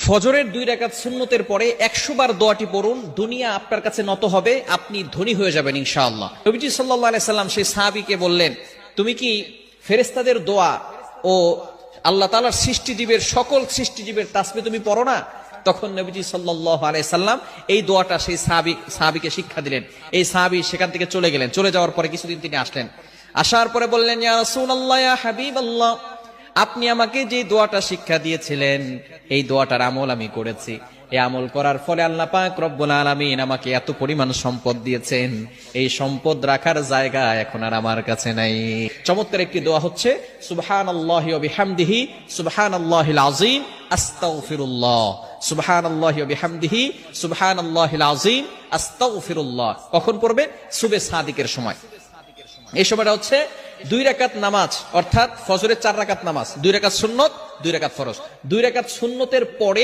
ফজরের 2 রাকাত সুন্নতের পরে 100 বার দোয়াটি পড়ুন, দুনিয়া আপনার কাছে নত হবে, আপনি ধনী হয়ে যাবেন ইনশাআল্লাহ। নবীজি সাল্লাল্লাহু আলাইহি সাল্লাম সেই সাহাবীকে বললেন, তুমি কি ফেরেশতাদের দোয়া ও আল্লাহ তাআলার সৃষ্টিজীবের সকল সৃষ্টিজীবের তাসবিহ তুমি পড়ো না? তখন নবীজি সাল্লাল্লাহু আলাইহি সাল্লাম এই দোয়াটা সেই সাহাবীকে শিক্ষা দিলেন। এই সাহাবী সেখান থেকে চলে গেলেন। চলে যাওয়ার পরে কিছুদিন তিনি আসলেন। আসার পরে বললেন, ইয়া রাসূলুল্লাহ, ইয়া হাবিবাল্লাহ, আপনি আমাকে যে দোয়াটা শিক্ষা দিয়েছিলেন এই দোয়াটার আমল আমি করেছি। এই আমল করার ফলে আল্লাহ পাক রব্বুল আলামিন আমাকে এত পরিমাণ সম্পদ দিয়েছেন, এই সম্পদ রাখার জায়গা এখন আর আমার কাছে নাই। চমৎকার একটি দোয়া হচ্ছে সুবহানাল্লাহি ওয়া বিহামদিহি সুবহানাল্লাহিল আযীম আস্তাগফিরুল্লাহ, সুবহানাল্লাহি ওয়া বিহামদিহি সুবহানাল্লাহিল আযীম আস্তাগফিরুল্লাহ। কখন পড়বে? সুবহে সাদিকের সময়। এই সময়টা হচ্ছে 2 রাকাত নামাজ, অর্থাৎ ফজরের 4 রাকাত নামাজ, 2 রাকাত সুন্নত, 2 রাকাত ফরজ। 2 রাকাত সুন্নতের পরে